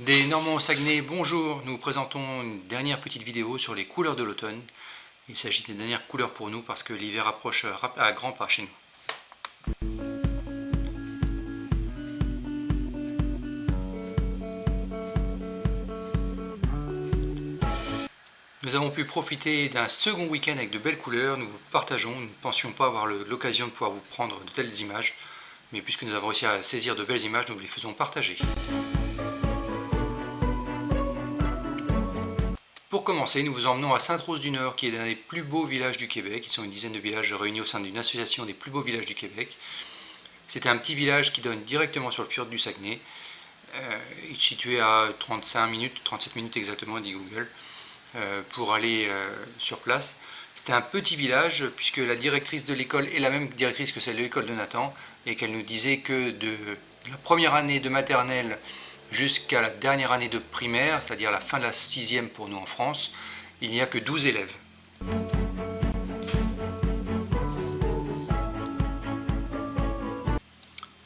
Des Normands au Saguenay, bonjour, nous vous présentons une dernière petite vidéo sur les couleurs de l'automne. Il s'agit des dernières couleurs pour nous parce que l'hiver approche à grands pas chez nous. Nous avons pu profiter d'un second week-end avec de belles couleurs, nous vous partageons, nous ne pensions pas avoir l'occasion de pouvoir vous prendre de telles images, mais puisque nous avons réussi à saisir de belles images, nous vous les faisons partager. Pour commencer, nous vous emmenons à Sainte-Rose-du-Nord, qui est l'un des plus beaux villages du Québec. Ils sont une dizaine de villages réunis au sein d'une association des plus beaux villages du Québec. C'est un petit village qui donne directement sur le fjord du Saguenay. Il est situé à 35 minutes, 37 minutes exactement, dit Google, pour aller sur place. C'était un petit village, puisque la directrice de l'école est la même directrice que celle de l'école de Nathan, et qu'elle nous disait que de la première année de maternelle jusqu'à la dernière année de primaire, c'est-à-dire la fin de la 6e pour nous en France, il n'y a que 12 élèves.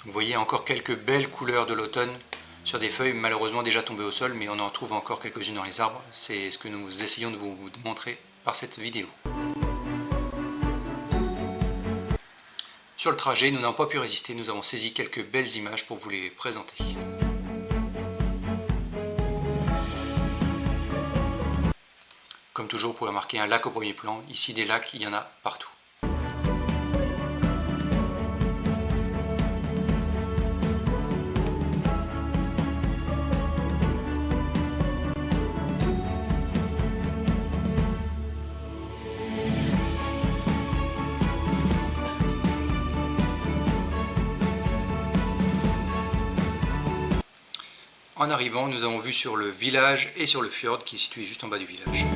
Vous voyez encore quelques belles couleurs de l'automne sur des feuilles malheureusement déjà tombées au sol, mais on en trouve encore quelques-unes dans les arbres. C'est ce que nous essayons de vous montrer par cette vidéo. Sur le trajet, nous n'avons pas pu résister, nous avons saisi quelques belles images pour vous les présenter. Comme toujours, vous pouvez remarquer un lac au premier plan. Ici, des lacs, il y en a partout. En arrivant, nous avons vu sur le village et sur le fjord qui est situé juste en bas du village.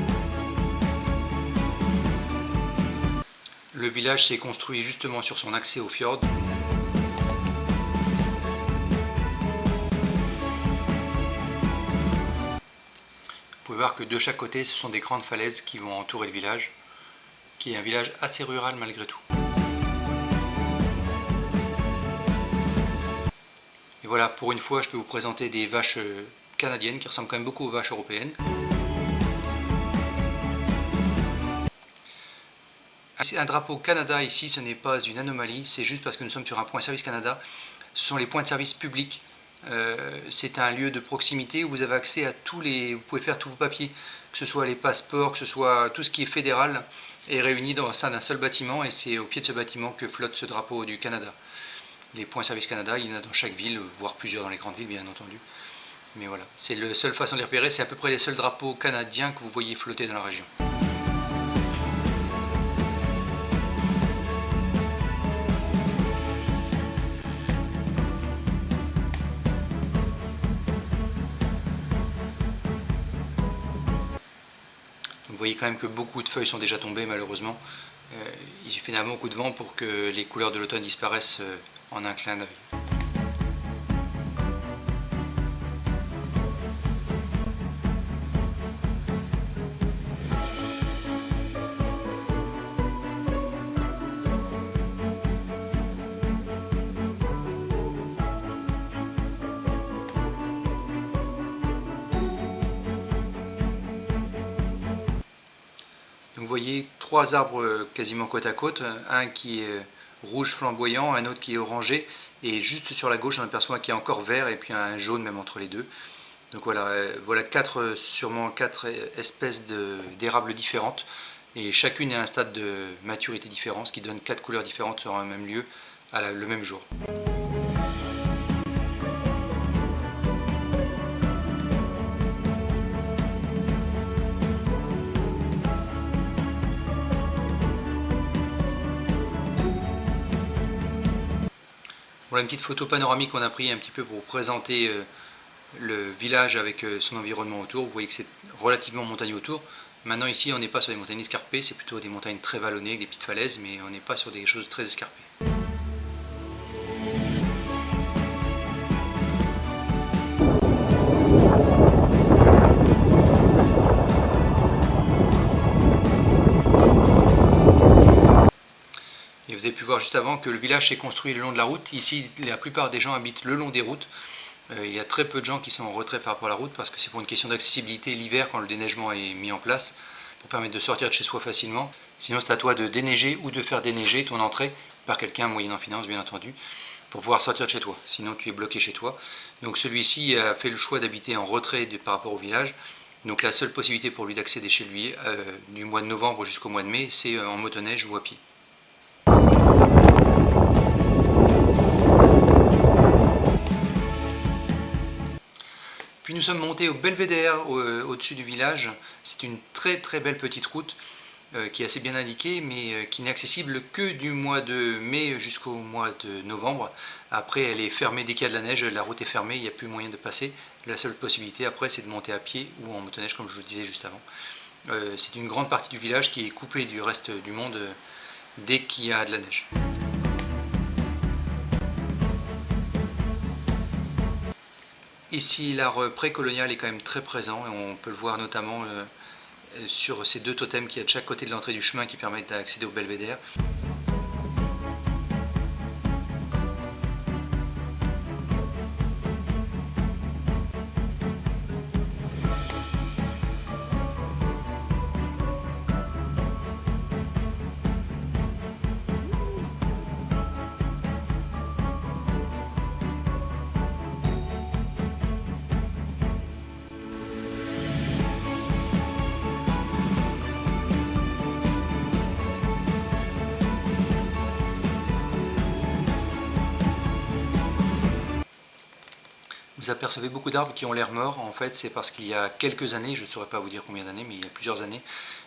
Le village s'est construit justement sur son accès au fjord. Vous pouvez voir que de chaque côté, ce sont des grandes falaises qui vont entourer le village, qui est un village assez rural malgré tout. Et voilà, pour une fois, je peux vous présenter des vaches canadiennes qui ressemblent quand même beaucoup aux vaches européennes. Un drapeau Canada ici, ce n'est pas une anomalie, c'est juste parce que nous sommes sur un point service Canada. Ce sont les points de service publics. C'est un lieu de proximité où vous avez accès à vous pouvez faire tous vos papiers, que ce soit les passeports, que ce soit tout ce qui est fédéral, est réuni dans le sein d'un seul bâtiment, et c'est au pied de ce bâtiment que flotte ce drapeau du Canada. Les points service Canada, il y en a dans chaque ville, voire plusieurs dans les grandes villes bien entendu. Mais voilà, c'est la seule façon de les repérer, c'est à peu près les seuls drapeaux canadiens que vous voyez flotter dans la région. Vous voyez quand même que beaucoup de feuilles sont déjà tombées malheureusement. Il fait finalement beaucoup de vent pour que les couleurs de l'automne disparaissent en un clin d'œil. Donc vous voyez trois arbres quasiment côte à côte, un qui est rouge flamboyant, un autre qui est orangé, et juste sur la gauche on aperçoit qu'il y a encore vert et puis un jaune même entre les deux. Donc voilà, voilà sûrement quatre espèces d'érables différentes, et chacune est à un stade de maturité différent, ce qui donne quatre couleurs différentes sur un même lieu le même jour. Voilà une petite photo panoramique qu'on a pris un petit peu pour vous présenter le village avec son environnement autour. Vous voyez que c'est relativement montagneux autour. Maintenant ici on n'est pas sur des montagnes escarpées, c'est plutôt des montagnes très vallonnées avec des petites falaises, mais on n'est pas sur des choses très escarpées. Vous avez pu voir juste avant que le village s'est construit le long de la route. Ici, la plupart des gens habitent le long des routes. Il y a très peu de gens qui sont en retrait par rapport à la route parce que c'est pour une question d'accessibilité l'hiver quand le déneigement est mis en place pour permettre de sortir de chez soi facilement. Sinon c'est à toi de déneiger ou de faire déneiger ton entrée par quelqu'un moyennant finance bien entendu pour pouvoir sortir de chez toi, sinon tu es bloqué chez toi. Donc celui-ci a fait le choix d'habiter en retrait par rapport au village. Donc la seule possibilité pour lui d'accéder chez lui du mois de novembre jusqu'au mois de mai, c'est en motoneige ou à pied. Puis nous sommes montés au Belvédère au-dessus du village. C'est une très très belle petite route qui est assez bien indiquée mais qui n'est accessible que du mois de mai jusqu'au mois de novembre. Après elle est fermée dès qu'il y a de la neige, la route est fermée, il n'y a plus moyen de passer. La seule possibilité après c'est de monter à pied ou en motoneige comme je vous disais juste avant. C'est une grande partie du village qui est coupée du reste du monde dès qu'il y a de la neige. Ici l'art précolonial est quand même très présent et on peut le voir notamment sur ces deux totems qu'il y a de chaque côté de l'entrée du chemin qui permettent d'accéder au belvédère. Vous apercevez beaucoup d'arbres qui ont l'air morts, en fait c'est parce qu'il y a quelques années, je ne saurais pas vous dire combien d'années, mais il y a plusieurs années,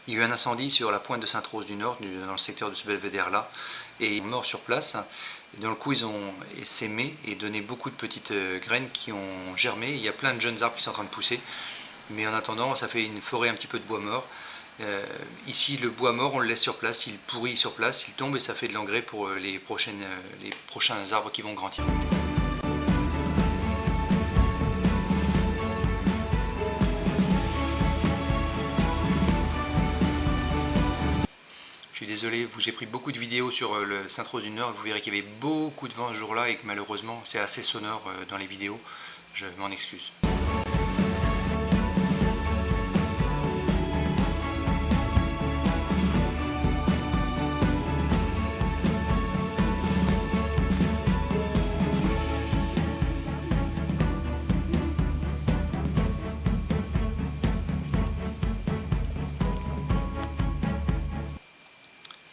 il y a eu un incendie sur la pointe de Sainte-Rose du Nord, dans le secteur de ce belvédère-là, et ils sont morts sur place. Et dans le coup ils ont sémé et donné beaucoup de petites graines qui ont germé, il y a plein de jeunes arbres qui sont en train de pousser, mais en attendant ça fait une forêt un petit peu de bois mort. Ici le bois mort on le laisse sur place, il pourrit sur place, il tombe et ça fait de l'engrais pour les prochains arbres qui vont grandir. Je suis désolé, j'ai pris beaucoup de vidéos sur le Sainte-Rose du Nord, vous verrez qu'il y avait beaucoup de vent ce jour-là et que malheureusement c'est assez sonore dans les vidéos, je m'en excuse.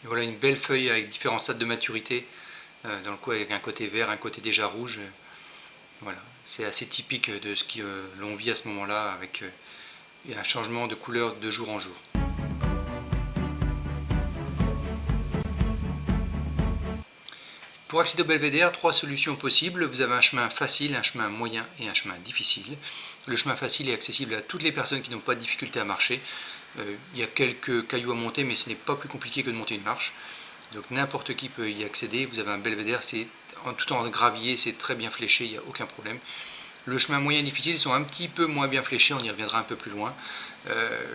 Voilà une belle feuille avec différents stades de maturité, dans le coup avec un côté vert, un côté déjà rouge. Voilà, c'est assez typique de ce que l'on vit à ce moment-là avec un changement de couleur de jour en jour. Pour accéder au belvédère, trois solutions possibles. Vous avez un chemin facile, un chemin moyen et un chemin difficile. Le chemin facile est accessible à toutes les personnes qui n'ont pas de difficulté à marcher. Il y a quelques cailloux à monter, mais ce n'est pas plus compliqué que de monter une marche. Donc n'importe qui peut y accéder. Vous avez un belvédère, tout en gravier, c'est très bien fléché, il n'y a aucun problème. Le chemin moyen et difficile sont un petit peu moins bien fléchés, on y reviendra un peu plus loin.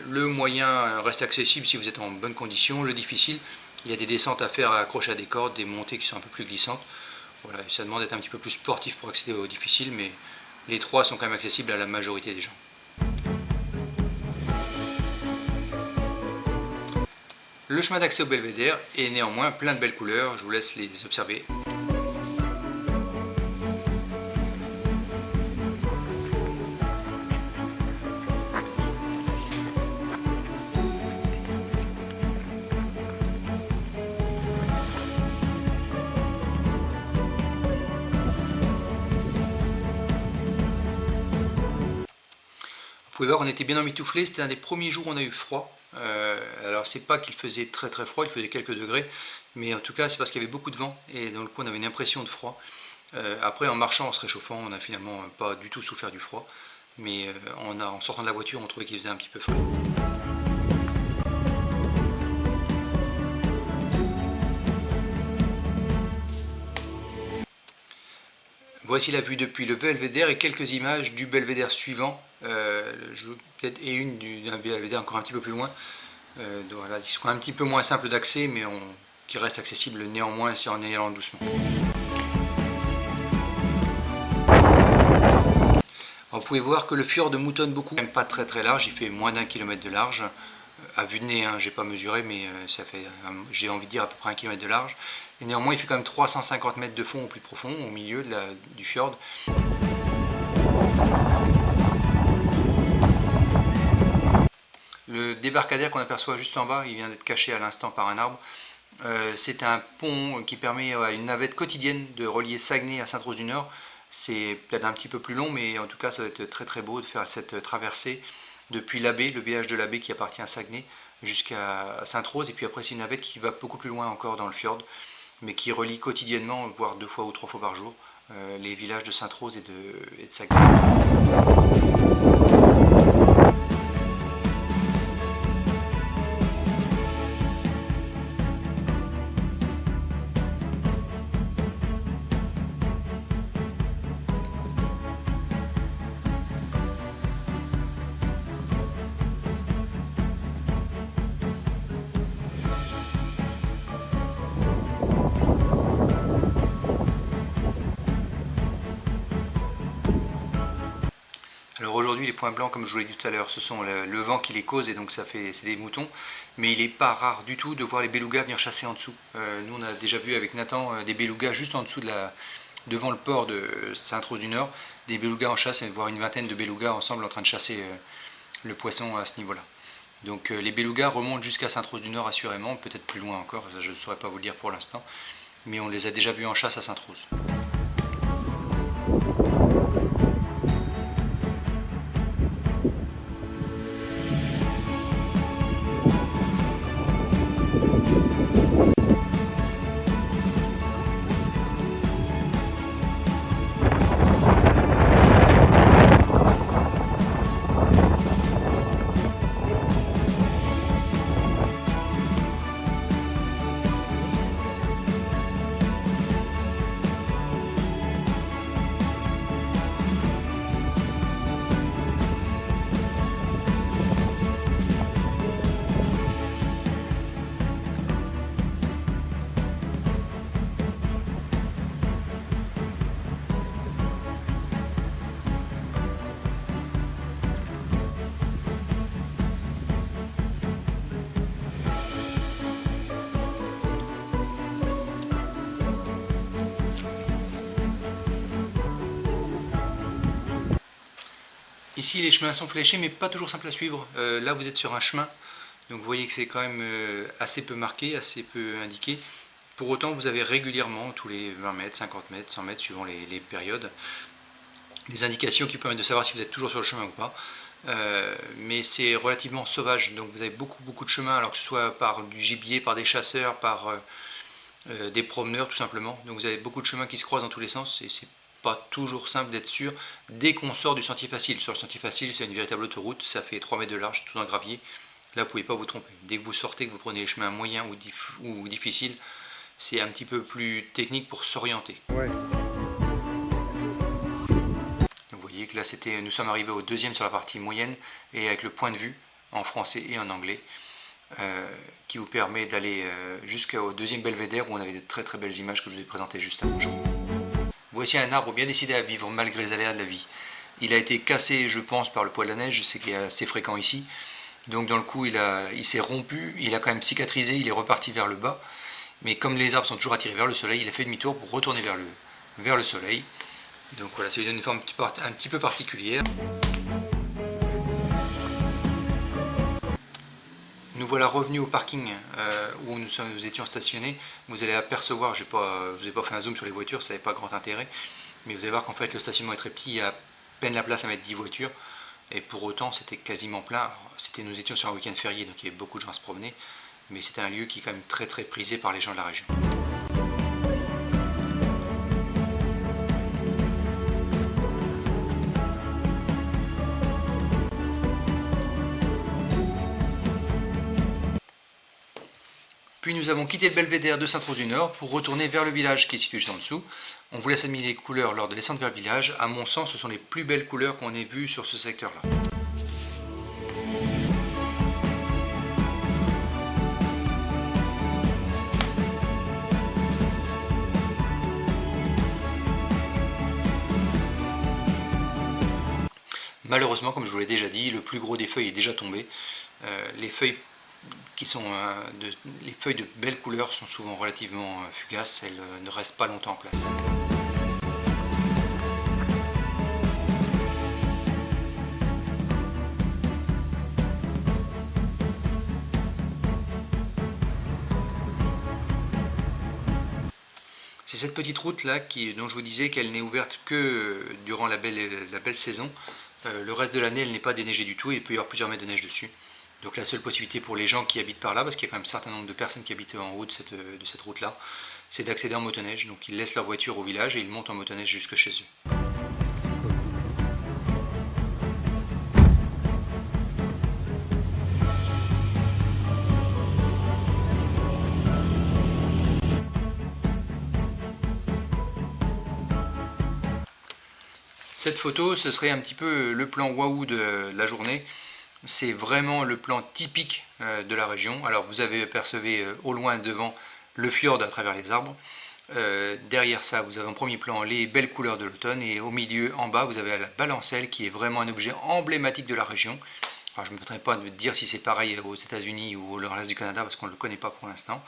Le moyen reste accessible si vous êtes en bonne condition. Le difficile, il y a des descentes à faire accrocher à des cordes, des montées qui sont un peu plus glissantes. Voilà, ça demande d'être un petit peu plus sportif pour accéder au difficile, mais les trois sont quand même accessibles à la majorité des gens. Le chemin d'accès au belvédère est néanmoins plein de belles couleurs, je vous laisse les observer. Vous pouvez voir, on était bien emmitouflés, c'était un des premiers jours où on a eu froid. Alors c'est pas qu'il faisait très très froid, il faisait quelques degrés, mais en tout cas c'est parce qu'il y avait beaucoup de vent et dans le coup on avait une impression de froid. Après en marchant, en se réchauffant, on n'a finalement pas du tout souffert du froid, mais en sortant de la voiture on trouvait qu'il faisait un petit peu frais. Voici la vue depuis le belvédère et quelques images du belvédère suivant, et une d'un belvédère encore un petit peu plus loin. Voilà, qui sont un petit peu moins simples d'accès, mais qui restent accessibles néanmoins si en y allant doucement. Alors, vous pouvez voir que le fjord moutonne beaucoup, même pas très très large, il fait moins d'1 kilomètre de large. À vue de nez, hein, j'ai pas mesuré, mais ça fait, j'ai envie de dire, à peu près 1 kilomètre de large. Et néanmoins, il fait quand même 350 mètres de fond au plus profond, au milieu du fjord. Le débarcadère qu'on aperçoit juste en bas, il vient d'être caché à l'instant par un arbre. C'est un pont qui permet à une navette quotidienne de relier Saguenay à Sainte-Rose-du-Nord. C'est peut-être un petit peu plus long, mais en tout cas, ça va être très très beau de faire cette traversée depuis l'Abbé, le village de l'Abbé qui appartient à Saguenay, jusqu'à Sainte-Rose. Et puis après, c'est une navette qui va beaucoup plus loin encore dans le fjord, mais qui relie quotidiennement, voire 2 fois ou 3 fois par jour, les villages de Sainte-Rose et de Saguenay. Alors aujourd'hui, les points blancs, comme je vous l'ai dit tout à l'heure, ce sont le vent qui les cause et donc c'est des moutons. Mais il n'est pas rare du tout de voir les belugas venir chasser en dessous. Nous, on a déjà vu avec Nathan des belugas juste en dessous devant le port de Sainte-Rose-du-Nord, des belugas en chasse, voire une vingtaine de belugas ensemble en train de chasser le poisson à ce niveau-là. Donc les belugas remontent jusqu'à Sainte-Rose-du-Nord assurément, peut-être plus loin encore, je ne saurais pas vous le dire pour l'instant, mais on les a déjà vus en chasse à Sainte-Rose. Ici, les chemins sont fléchés, mais pas toujours simples à suivre. Là, vous êtes sur un chemin, donc vous voyez que c'est quand même assez peu marqué, assez peu indiqué. Pour autant, vous avez régulièrement, tous les 20 mètres, 50 mètres, 100 mètres, suivant les périodes, des indications qui permettent de savoir si vous êtes toujours sur le chemin ou pas. Mais c'est relativement sauvage, donc vous avez beaucoup de chemins, alors que ce soit par du gibier, par des chasseurs, par des promeneurs tout simplement. Donc vous avez beaucoup de chemins qui se croisent dans tous les sens, et c'est pas toujours simple d'être sûr dès qu'on sort du sentier facile. Sur le sentier facile, c'est une véritable autoroute, ça fait 3 mètres de large, tout en gravier. Là, vous ne pouvez pas vous tromper. Dès que vous sortez, que vous prenez les chemins moyens ou difficiles, c'est un petit peu plus technique pour s'orienter. Ouais. Vous voyez que là, nous sommes arrivés au deuxième sur la partie moyenne, et avec le point de vue en français et en anglais, qui vous permet d'aller jusqu'au deuxième belvédère où on avait de très très belles images que je vous ai présentées juste avant. Voici un arbre bien décidé à vivre malgré les aléas de la vie. Il a été cassé, je pense, par le poids de la neige, c'est qu'il est assez fréquent ici. Donc dans le coup, il s'est rompu, il a quand même cicatrisé, il est reparti vers le bas. Mais comme les arbres sont toujours attirés vers le soleil, il a fait demi-tour pour retourner vers le soleil. Donc voilà, ça lui donne une forme un petit peu particulière. Nous voilà revenus au parking où nous étions stationnés. Vous allez apercevoir, je ne vous ai pas fait un zoom sur les voitures, ça n'avait pas grand intérêt, mais vous allez voir qu'en fait le stationnement est très petit, il y a à peine la place à mettre 10 voitures, et pour autant c'était quasiment plein. Alors, nous étions sur un week-end férié, donc il y avait beaucoup de gens à se promener, mais c'était un lieu qui est quand même très très prisé par les gens de la région. Puis nous avons quitté le belvédère de Sainte-Rose-du-Nord pour retourner vers le village qui est situé juste en dessous. On vous laisse admirer les couleurs lors de descente vers le village. À mon sens, ce sont les plus belles couleurs qu'on ait vues sur ce secteur-là. Malheureusement, comme je vous l'ai déjà dit, le plus gros des feuilles est déjà tombé. Les feuilles les feuilles de belles couleurs sont souvent relativement fugaces, elles ne restent pas longtemps en place. C'est cette petite route là dont je vous disais qu'elle n'est ouverte que durant la belle saison. Le reste de l'année, elle n'est pas déneigée du tout et il peut y avoir plusieurs mètres de neige dessus. Donc la seule possibilité pour les gens qui habitent par là, parce qu'il y a quand même un certain nombre de personnes qui habitent en haut de cette route-là, c'est d'accéder en motoneige. Donc ils laissent leur voiture au village et ils montent en motoneige jusque chez eux. Cette photo, ce serait un petit peu le plan waouh de la journée. C'est vraiment le plan typique de la région. Alors vous apercevez au loin devant le fjord à travers les arbres. Derrière ça, vous avez en premier plan les belles couleurs de l'automne et au milieu, en bas, vous avez la balancelle qui est vraiment un objet emblématique de la région. Alors, je ne me permettrai pas de dire si c'est pareil aux États-Unis ou au reste du Canada parce qu'on ne le connaît pas pour l'instant.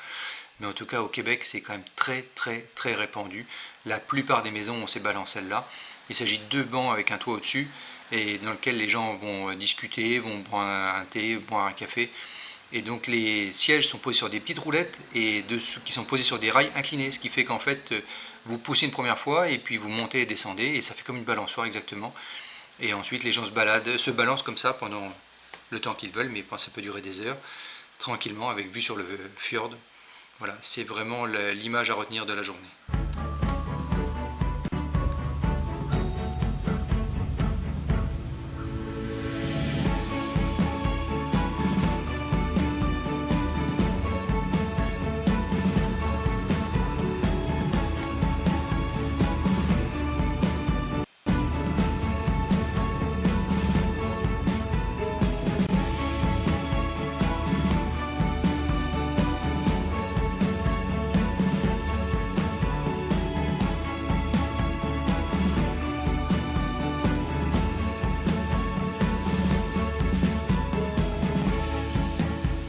Mais en tout cas, au Québec, c'est quand même très répandu. La plupart des maisons ont ces balancelles-là. Il s'agit de 2 bancs avec un toit au-dessus et dans lequel les gens vont discuter, vont boire un thé, boire un café. Et donc les sièges sont posés sur des petites roulettes et qui sont posés sur des rails inclinés, ce qui fait qu'en fait vous poussez une première fois et puis vous montez et descendez et ça fait comme une balançoire exactement. Et ensuite les gens se balancent comme ça pendant le temps qu'ils veulent, mais ça peut durer des heures, tranquillement avec vue sur le fjord. Voilà, c'est vraiment l'image à retenir de la journée.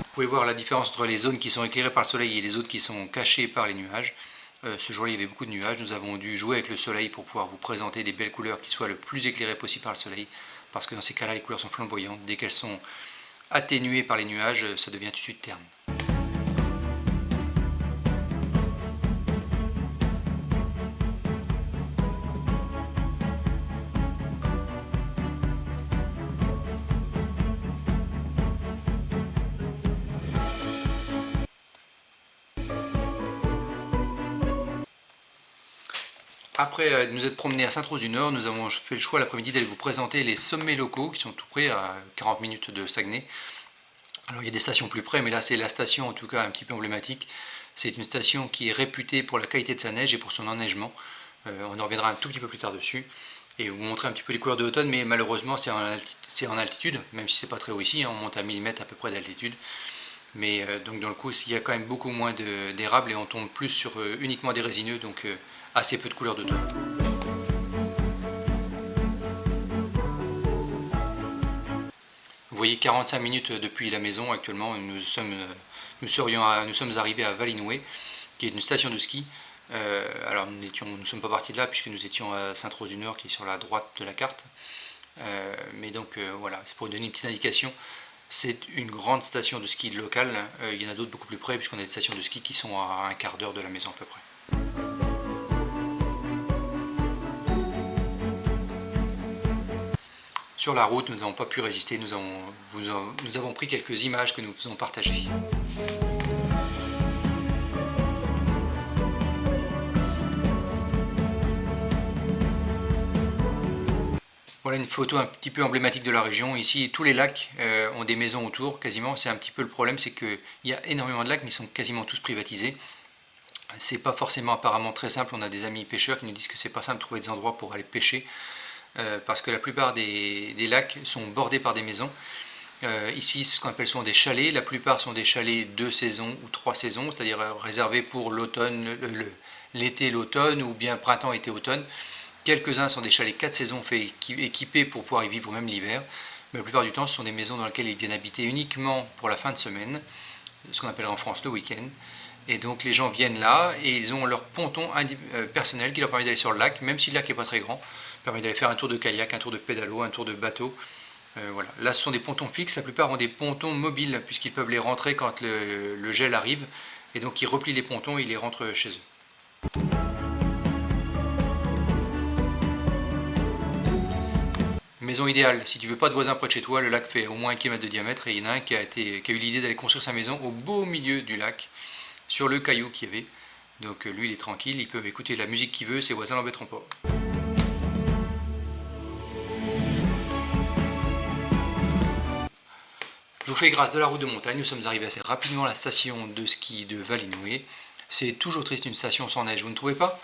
Vous pouvez voir la différence entre les zones qui sont éclairées par le soleil et les autres qui sont cachées par les nuages. Ce jour-là, il y avait beaucoup de nuages. Nous avons dû jouer avec le soleil pour pouvoir vous présenter des belles couleurs qui soient le plus éclairées possible par le soleil. Parce que dans ces cas-là, les couleurs sont flamboyantes. Dès qu'elles sont atténuées par les nuages, ça devient tout de suite terne. Après nous être promenés à Sainte-Rose-du-Nord, nous avons fait le choix l'après-midi d'aller vous présenter les sommets locaux qui sont tout près, à 40 minutes de Saguenay. Alors il y a des stations plus près, mais là c'est la station en tout cas un petit peu emblématique. C'est une station qui est réputée pour la qualité de sa neige et pour son enneigement. On en reviendra un tout petit peu plus tard dessus. Et vous montrer un petit peu les couleurs de l'automne, mais malheureusement c'est en altitude, même si c'est pas très haut ici, on monte à 1000 mètres à peu près d'altitude. Mais donc dans le coup, il y a quand même beaucoup moins d'érables et on tombe plus sur uniquement des résineux, donc assez peu de couleurs d'automne. Vous voyez 45 minutes depuis la maison actuellement, nous sommes arrivés à Valinoué, qui est une station de ski. Alors nous ne sommes pas partis de là puisque nous étions à Sainte-Rose-du-Nord qui est sur la droite de la carte. Mais donc voilà, c'est pour vous donner une petite indication. C'est une grande station de ski locale. Il y en a d'autres beaucoup plus près puisqu'on a des stations de ski qui sont à un quart d'heure de la maison à peu près. Sur la route, nous n'avons pas pu résister, nous avons pris quelques images que nous vous avons partagées. Voilà une photo un petit peu emblématique de la région. Ici, tous les lacs ont des maisons autour, quasiment. C'est un petit peu le problème, c'est qu'il y a énormément de lacs, mais ils sont quasiment tous privatisés. C'est pas forcément apparemment très simple. On a des amis pêcheurs qui nous disent que c'est pas simple de trouver des endroits pour aller pêcher. Parce que la plupart des lacs sont bordés par des maisons. Ici, ce qu'on appelle souvent des chalets, la plupart sont des chalets 2 saisons ou 3 saisons, c'est-à-dire réservés pour l'automne, l'été, l'automne, ou bien printemps, été, automne. Quelques-uns sont des chalets 4 saisons équipés pour pouvoir y vivre même l'hiver, mais la plupart du temps ce sont des maisons dans lesquelles ils viennent habiter uniquement pour la fin de semaine, ce qu'on appelle en France le week-end. Et donc les gens viennent là et ils ont leur ponton personnel qui leur permet d'aller sur le lac, même si le lac n'est pas très grand, permet d'aller faire un tour de kayak, un tour de pédalo, un tour de bateau. Voilà. Là ce sont des pontons fixes, la plupart ont des pontons mobiles puisqu'ils peuvent les rentrer quand le gel arrive, et donc ils replient les pontons et ils les rentrent chez eux. Maison idéale, si tu veux pas de voisins près de chez toi, le lac fait au moins 1 km de diamètre et il y en a un qui a eu l'idée d'aller construire sa maison au beau milieu du lac, sur le caillou qu'il y avait. Donc lui il est tranquille, il peut écouter la musique qu'il veut, ses voisins l'embêteront pas. Je vous fais grâce de la route de montagne, nous sommes arrivés assez rapidement à la station de ski de Valinoué. C'est toujours triste une station sans neige, vous ne trouvez pas ?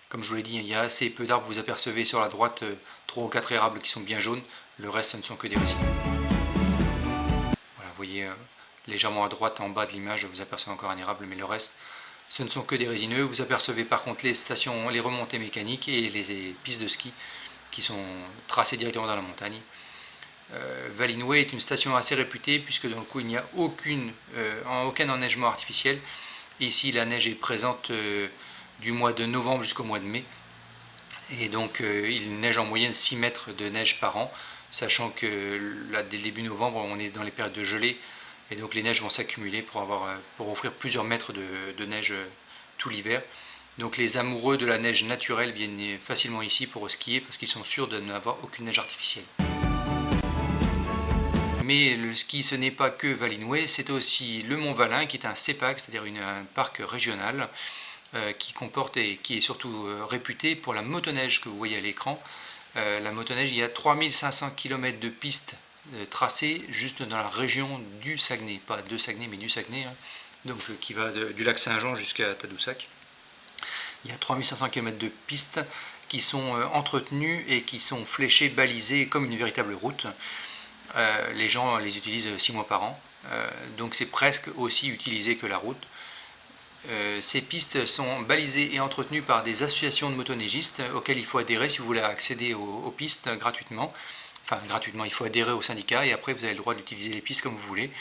Comme je vous l'ai dit, il y a assez peu d'arbres, vous apercevez sur la droite 3 ou 4 érables qui sont bien jaunes, le reste ce ne sont que des résineux. Voilà, vous voyez légèrement à droite en bas de l'image, vous apercevez encore un érable, mais le reste ce ne sont que des résineux. Vous apercevez par contre les stations, les remontées mécaniques et les pistes de ski qui sont tracées directement dans la montagne. Valinoué est une station assez réputée puisque dans le coup il n'y a aucun enneigement artificiel. Ici la neige est présente du mois de novembre jusqu'au mois de mai, et donc il neige en moyenne 6 mètres de neige par an, sachant que là, dès le début novembre on est dans les périodes de gelée, et donc les neiges vont s'accumuler pour offrir plusieurs mètres de neige tout l'hiver. Donc les amoureux de la neige naturelle viennent facilement ici pour skier parce qu'ils sont sûrs de n'avoir aucune neige artificielle. Mais le ski ce n'est pas que Valinoué, c'est aussi le Mont Valin qui est un CEPAC, c'est-à-dire un parc régional qui comporte et qui est surtout réputé pour la motoneige que vous voyez à l'écran. La motoneige, il y a 3500 km de pistes tracées juste dans la région du Saguenay, pas de Saguenay mais du Saguenay, hein, donc qui va du lac Saint-Jean jusqu'à Tadoussac. Il y a 3500 km de pistes qui sont entretenues et qui sont fléchées, balisées comme une véritable route. Les gens les utilisent 6 mois par an, donc c'est presque aussi utilisé que la route. Ces pistes sont balisées et entretenues par des associations de motoneigistes auxquelles il faut adhérer si vous voulez accéder aux pistes gratuitement. Enfin gratuitement, il faut adhérer au syndicat et après vous avez le droit d'utiliser les pistes comme vous voulez,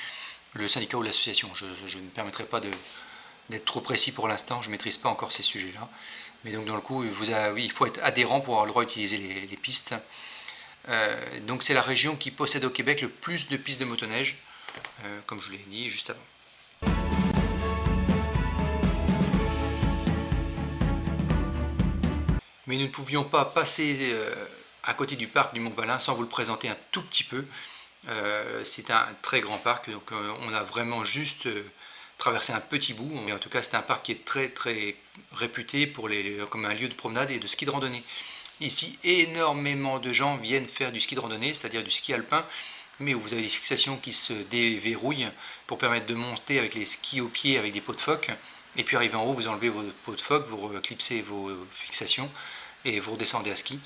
le syndicat ou l'association. Je ne me permettrai pas d'être trop précis pour l'instant, je ne maîtrise pas encore ces sujets-là. Mais donc dans le coup, il faut être adhérent pour avoir le droit d'utiliser les pistes. Donc c'est la région qui possède au Québec le plus de pistes de motoneige, comme je vous l'ai dit juste avant. Mais nous ne pouvions pas passer à côté du parc du Mont Valin sans vous le présenter un tout petit peu. C'est un très grand parc, donc on a vraiment juste traversé un petit bout, mais en tout cas c'est un parc qui est très très réputé comme un lieu de promenade et de ski de randonnée. Ici, énormément de gens viennent faire du ski de randonnée, c'est-à-dire du ski alpin, mais où vous avez des fixations qui se déverrouillent pour permettre de monter avec les skis aux pieds avec des pots de phoque, et puis arrivé en haut, vous enlevez vos pots de phoque, vous clipsez vos fixations et vous redescendez à ski,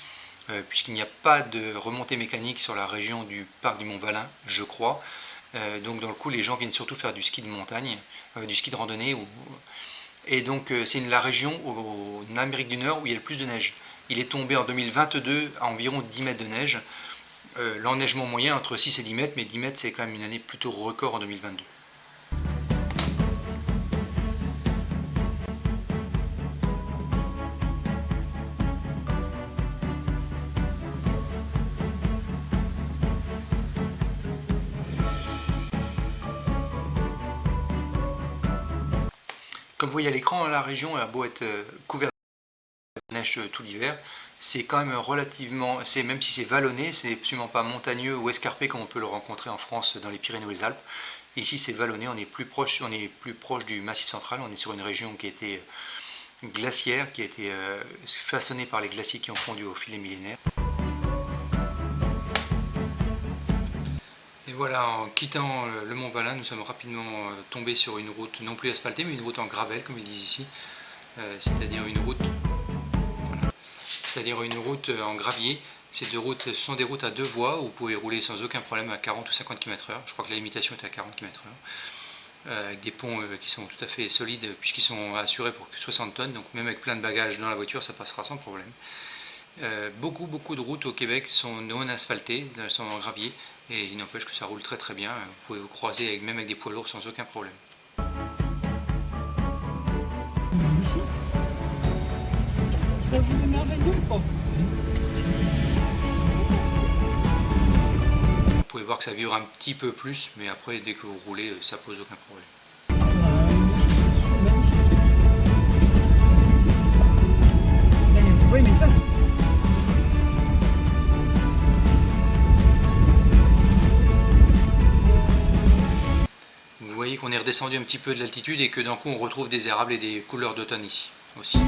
puisqu'il n'y a pas de remontée mécanique sur la région du parc du Mont Valin, je crois. Donc dans le coup, les gens viennent surtout faire du ski de montagne, du ski de randonnée, et donc c'est la région en Amérique du Nord où il y a le plus de neige. Il est tombé en 2022 à environ 10 mètres de neige. L'enneigement moyen entre 6 et 10 mètres, mais 10 mètres c'est quand même une année plutôt record en 2022. Comme vous voyez à l'écran, la région a beau être couverte de neige tout l'hiver, c'est quand même relativement, même si c'est vallonné, c'est absolument pas montagneux ou escarpé comme on peut le rencontrer en France dans les Pyrénées ou les Alpes. Et ici c'est vallonné, on est plus proche du Massif central, on est sur une région qui a été glaciaire, qui a été façonnée par les glaciers qui ont fondu au fil des millénaires. Et voilà, en quittant le Mont Valin, nous sommes rapidement tombés sur une route non plus asphaltée, mais une route en gravel, comme ils disent ici, c'est-à-dire une route en gravier. Ce sont des routes à 2 voies où vous pouvez rouler sans aucun problème à 40 ou 50 km/h. Je crois que la limitation est à 40 km/h. avec des ponts qui sont tout à fait solides puisqu'ils sont assurés pour 60 tonnes, donc même avec plein de bagages dans la voiture ça passera sans problème. Beaucoup de routes au Québec sont non asphaltées, elles sont en gravier, et il n'empêche que ça roule très très bien, vous pouvez vous croiser même avec des poids lourds sans aucun problème. Ça vous émerveille ou pas? Vous pouvez voir que ça vibre un petit peu plus, mais après dès que vous roulez ça pose aucun problème. Oui, mais ça c'est... Vous voyez qu'on est redescendu un petit peu de l'altitude et que d'un coup on retrouve des érables et des couleurs d'automne ici aussi.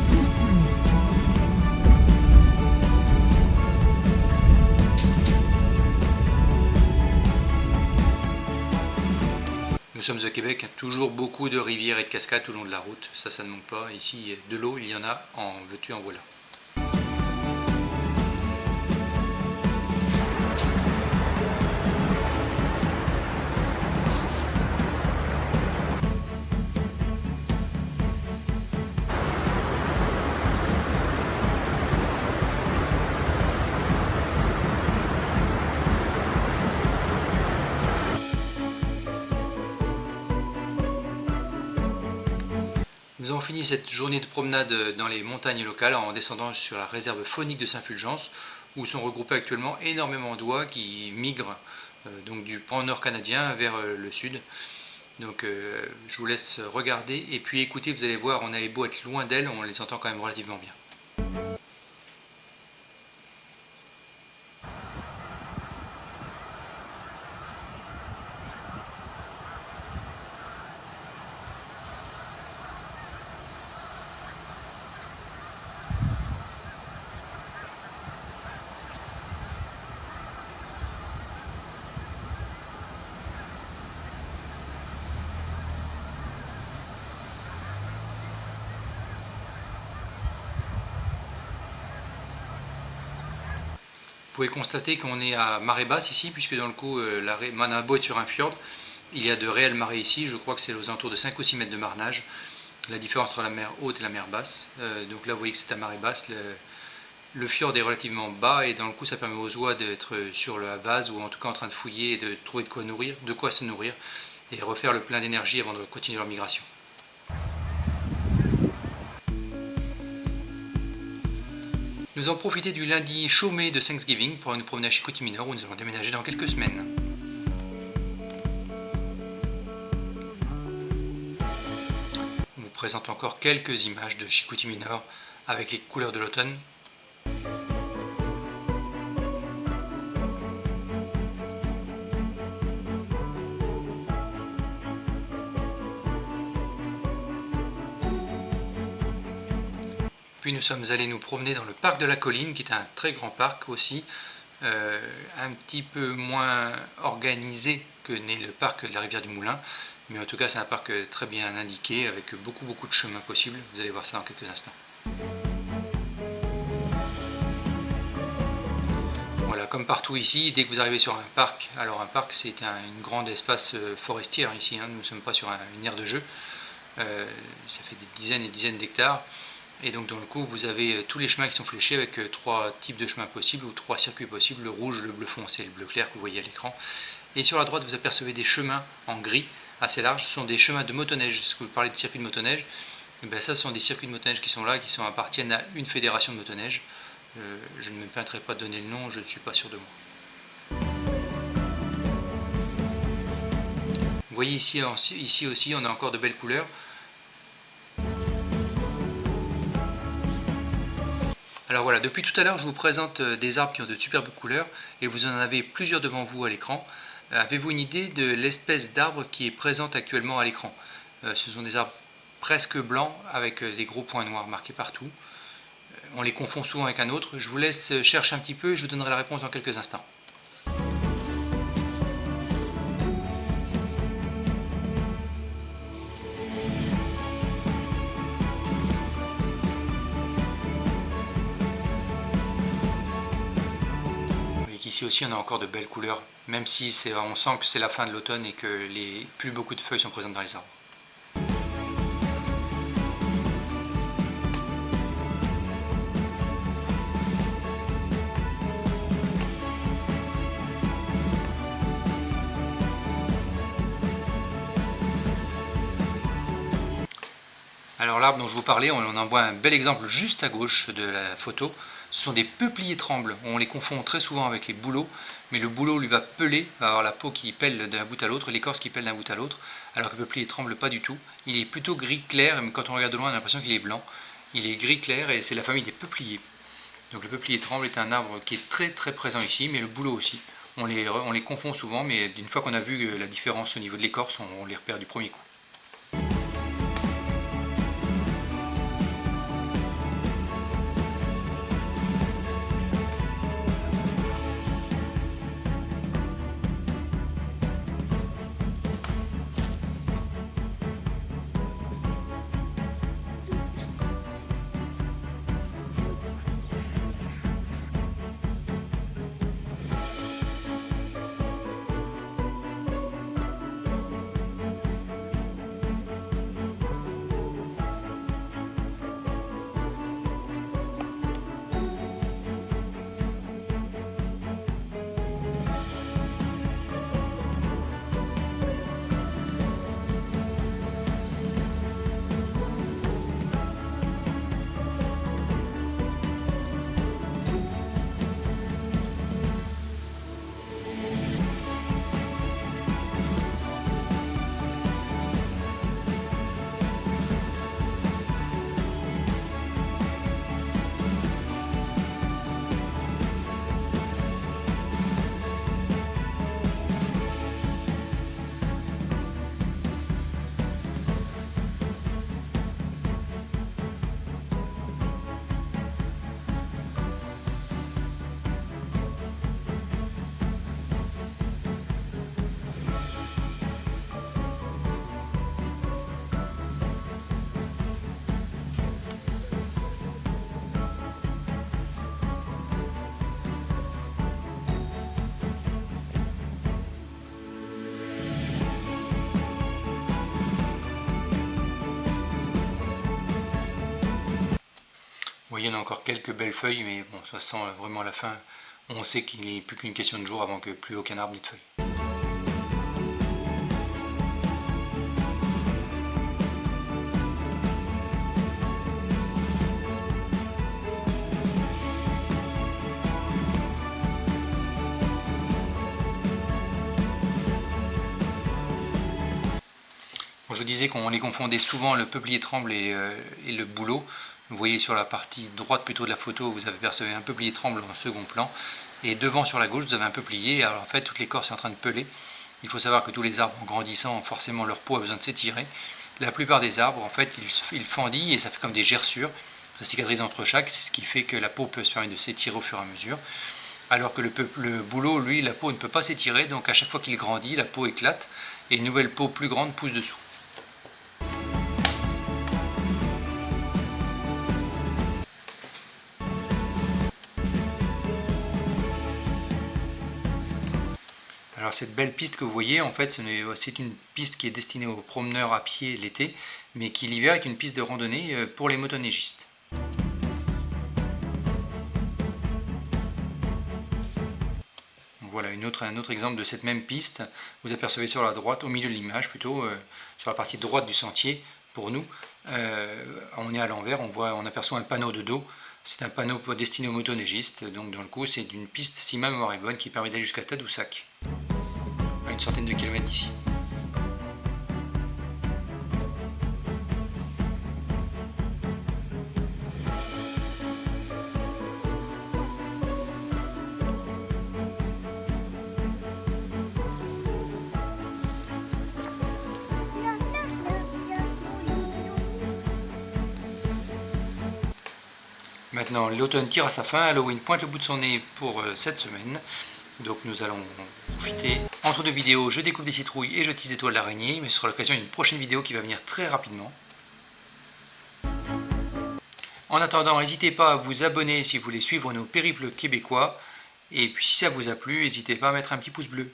Nous sommes au Québec, toujours beaucoup de rivières et de cascades tout le long de la route, ça ne manque pas. Ici, de l'eau, il y en a en veux-tu, en voilà. Nous avons fini cette journée de promenade dans les montagnes locales en descendant sur la réserve faunique de Saint-Fulgence, où sont regroupés actuellement énormément d'oies qui migrent donc du pan nord canadien vers le sud. Donc je vous laisse regarder et puis écouter, vous allez voir, on avait beau être loin d'elles, on les entend quand même relativement bien. Vous pouvez constater qu'on est à marée basse ici, puisque dans le coup, on a beau être sur un fjord, il y a de réelles marées ici, je crois que c'est aux alentours de 5 ou 6 mètres de marnage, la différence entre la mer haute et la mer basse. Donc là vous voyez que c'est à marée basse, le fjord est relativement bas et dans le coup ça permet aux oies d'être sur la vase ou en tout cas en train de fouiller et de trouver de quoi se nourrir et refaire le plein d'énergie avant de continuer leur migration. Nous avons profité du lundi chômé de Thanksgiving pour nous promener à Chicoutimi-Nord où nous allons déménager dans quelques semaines. On vous présente encore quelques images de Chicoutimi-Nord avec les couleurs de l'automne. Puis nous sommes allés nous promener dans le parc de la Colline, qui est un très grand parc aussi, un petit peu moins organisé que n'est le parc de la rivière du Moulin, mais en tout cas c'est un parc très bien indiqué, avec beaucoup de chemins possibles, vous allez voir ça dans quelques instants. Voilà, comme partout ici, dès que vous arrivez sur un parc, alors un parc c'est une grande espace forestier ici, nous ne sommes pas sur une aire de jeu, ça fait des dizaines et dizaines d'hectares. Et donc dans le coup vous avez tous les chemins qui sont fléchés avec 3 types de chemins possibles ou 3 circuits possibles, le rouge, le bleu foncé et le bleu clair que vous voyez à l'écran. Et sur la droite vous apercevez des chemins en gris assez larges, ce sont des chemins de motoneige. Ce que vous parlez de circuits de motoneige, et bien ça ce sont des circuits de motoneige qui sont là, qui appartiennent à une fédération de motoneige. Je ne me permettrai pas de donner le nom, je ne suis pas sûr de moi. Vous voyez ici aussi on a encore de belles couleurs. Alors voilà, depuis tout à l'heure je vous présente des arbres qui ont de superbes couleurs et vous en avez plusieurs devant vous à l'écran. Avez-vous une idée de l'espèce d'arbre qui est présente actuellement à l'écran? Ce sont des arbres presque blancs avec des gros points noirs marqués partout. On les confond souvent avec un autre. Je vous laisse chercher un petit peu et je vous donnerai la réponse dans quelques instants. ici aussi on a encore de belles couleurs, même si on sent que c'est la fin de l'automne et que plus beaucoup de feuilles sont présentes dans les arbres. Alors l'arbre dont je vous parlais, on en voit un bel exemple juste à gauche de la photo. Ce sont des peupliers trembles. On les confond très souvent avec les bouleaux, mais le bouleau lui va peler, va avoir la peau qui pèle d'un bout à l'autre, l'écorce qui pèle d'un bout à l'autre, alors que le peuplier ne tremble pas du tout. Il est plutôt gris clair, mais quand on regarde de loin on a l'impression qu'il est blanc. Il est gris clair et c'est la famille des peupliers. Donc le peuplier tremble est un arbre qui est très très présent ici, mais le bouleau aussi. On les confond souvent, mais une fois qu'on a vu la différence au niveau de l'écorce, on les repère du premier coup. Vous voyez, on a encore quelques belles feuilles, mais bon, ça sent vraiment à la fin. On sait qu'il n'est plus qu'une question de jours avant que plus aucun arbre n'ait de feuilles. Bon, je disais qu'on les confondait souvent, le peuplier tremble et le bouleau. Vous voyez sur la partie droite plutôt de la photo, vous apercevez un peuplier tremble en second plan. Et devant sur la gauche, vous avez un peuplier. Alors en fait, toute l'écorce est en train de peler. Il faut savoir que tous les arbres, en grandissant, forcément leur peau a besoin de s'étirer. La plupart des arbres, en fait, ils fendillent et ça fait comme des gerçures. Ça cicatrise entre chaque, c'est ce qui fait que la peau peut se permettre de s'étirer au fur et à mesure. Alors que le bouleau, lui, la peau ne peut pas s'étirer, donc à chaque fois qu'il grandit, la peau éclate et une nouvelle peau plus grande pousse dessous. Alors cette belle piste que vous voyez, en fait, c'est une piste qui est destinée aux promeneurs à pied l'été, mais qui l'hiver est une piste de randonnée pour les motoneigistes. Donc voilà un autre exemple de cette même piste. Vous apercevez sur la droite, au milieu de l'image plutôt, sur la partie droite du sentier, pour nous, on est à l'envers, on aperçoit un panneau de dos. C'est un panneau destiné aux motoneigistes, donc dans le coup c'est une piste, si ma mémoire est bonne, qui permet d'aller jusqu'à Tadoussac, à une centaine de kilomètres d'ici. Maintenant, l'automne tire à sa fin, Halloween pointe le bout de son nez pour cette semaine. Donc nous allons profiter. Entre deux vidéos, je découpe des citrouilles et je tisse des toiles d'araignée, mais ce sera l'occasion d'une prochaine vidéo qui va venir très rapidement. En attendant, n'hésitez pas à vous abonner si vous voulez suivre nos périples québécois Et puis si ça vous a plu, n'hésitez pas à mettre un petit pouce bleu.